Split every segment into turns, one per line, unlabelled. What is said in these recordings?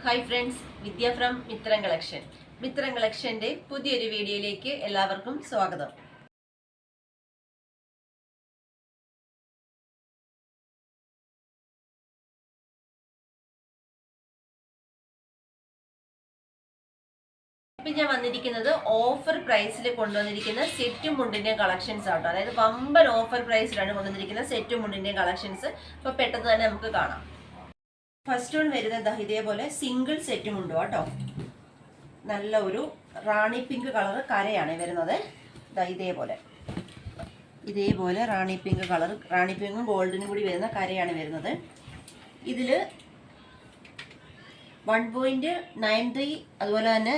Hi friends, Vidya from Mithram collection. Mithram കളക്ഷന്റെ പുതിയൊരു വീഡിയോയിലേക്ക് എല്ലാവർക്കും സ്വാഗതം. ഇപ്പം ഞാൻ വന്നിരിക്കുന്നത് ഓഫർ പ്രൈസിൽ കൊണ്ടുവന്നിരിക്കുന്ന സെറ്റും മുണ്ടിന്റെയും കളക്ഷൻസ് ആട്ടോ. അതായത് വമ്പൻ ഓഫർ പ്രൈസിലാണ് കൊണ്ടുവന്നിരിക്കുന്ന സെറ്റും മുണ്ടിന്റെയും കളക്ഷൻസ്. അപ്പൊ പെട്ടെന്ന് തന്നെ നമുക്ക് കാണാം. ഫസ്റ്റ് വൺ വരുന്നത് ഇതേപോലെ സിംഗിൾ സെറ്റും ഉണ്ട് കേട്ടോ. നല്ല ഒരു റാണി പിങ്ക് കളർ കരയാണ് വരുന്നത്. ഇതേപോലെ റാണി പിങ്ക് കളർ, റാണി പിങ്കും ഗോൾഡിനും കൂടി വരുന്ന കരയാണ് വരുന്നത്. ഇതിൽ 1.93 അതുപോലെ തന്നെ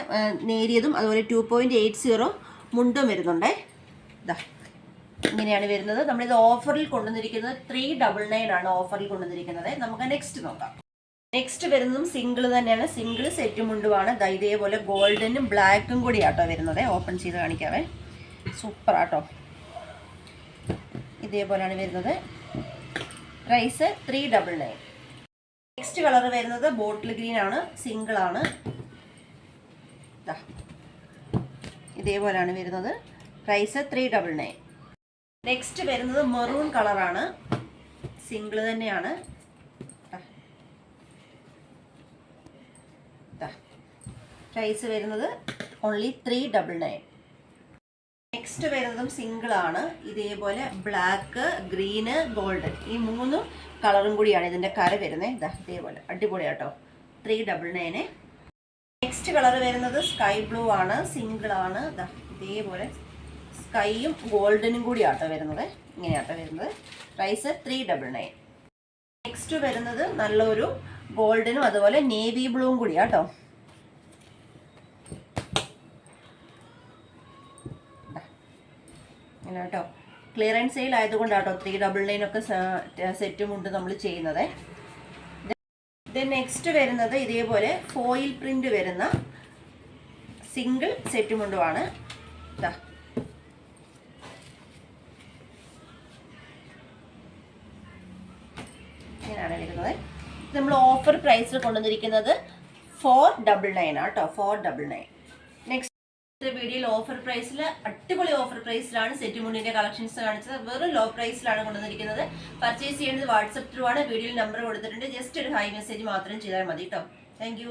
നേരിയതും അതുപോലെ 2.80 മുണ്ടും വരുന്നുണ്ട്. ഇങ്ങനെയാണ് വരുന്നത്. നമ്മളിത് ഓഫറിൽ കൊണ്ടുവന്നിരിക്കുന്നത് 399 ആണ് ഓഫറിൽ കൊണ്ടുവന്നിരിക്കുന്നത്. നമുക്ക് നെക്സ്റ്റ് നോക്കാം. നെക്സ്റ്റ് വരുന്നതും സിംഗിൾ തന്നെയാണ്, സിംഗിൾ സെറ്റും മുണ്ടുമാണ്. ഇതേപോലെ ഗോൾഡനും ബ്ലാക്കും കൂടി ആട്ടോ വരുന്നത്. ഓപ്പൺ ചെയ്ത് കാണിക്കാവേ. സൂപ്പർ ആട്ടോ. ഇതേപോലെയാണ് വരുന്നത്. പ്രൈസ് 399. നെക്സ്റ്റ് കളർ വരുന്നത് ബോട്ടിൽ ഗ്രീൻ ആണ്, സിംഗിൾ ആണ്. ഇതേപോലെയാണ് വരുന്നത്. പ്രൈസ് 399. നെക്സ്റ്റ് വരുന്നത് മെറൂൺ കളറാണ്, സിംഗിൾ തന്നെയാണ്. പ്രൈസ് വരുന്നത് ഓൺലി 399. നെക്സ്റ്റ് വരുന്നതും സിംഗിൾ ആണ്. ഇതേപോലെ ബ്ലാക്ക്, ഗ്രീന്, ഗോൾഡൻ ഈ 3 കളറും കൂടിയാണ് ഇതിന്റെ കര വരുന്നത്. ഇതേപോലെ അടിപൊളിയാട്ടോ. 399. നെക്സ്റ്റ് കളർ വരുന്നത് സ്കൈ ബ്ലൂ ആണ്, സിംഗിൾ ആണ്. ഇതേപോലെ സ്കൈയും ഗോൾഡനും കൂടി ആട്ടോ വരുന്നത്. ഇങ്ങനെയാട്ടോ വരുന്നത്. പ്രൈസ് 399. നെക്സ്റ്റ് വരുന്നത് നല്ലൊരു ഗോൾഡനും അതുപോലെ നേവി ബ്ലൂവും കൂടിയാട്ടോ. അങ്ങനെ കേട്ടോ. ക്ലിയറൻസ് സെയിൽ ആയതുകൊണ്ടാട്ടോ 399 ഒക്കെ സെറ്റും ഉണ്ട് നമ്മൾ ചെയ്യുന്നത്. നെക്സ്റ്റ് വരുന്നത് ഇതേപോലെ ഫോയിൽ പ്രിന്റ് വരുന്ന സിംഗിൾ സെറ്റും മുണ്ടുമാണ്. ഇങ്ങനെയാണ് വരുന്നത്. നമ്മൾ ഓഫർ പ്രൈസിൽ കൊണ്ടുവന്നിരിക്കുന്നത് 499 ആട്ടോ. 499. നെക്സ്റ്റ് വീഡിയോയിൽ ഓഫർ പ്രൈസിൽ അടിപൊളി ഓഫർ പ്രൈസിലാണ് സെറ്റ് മുണ്ടിന്റെ കളക്ഷൻസ് കാണിച്ചത്. വെറും ലോ പ്രൈസിലാണ് കൊണ്ടുവന്നിരിക്കുന്നത്. പർച്ചേസ് ചെയ്യേണ്ടത് വാട്സപ്പ് ത്രൂ ആണ്. വീഡിയോയിൽ നമ്പർ കൊടുത്തിട്ടുണ്ട്. ജസ്റ്റ് ഒരു ഹൈ മെസ്സേജ് മാത്രം ചെയ്താൽ മതി കേട്ടോ. താങ്ക്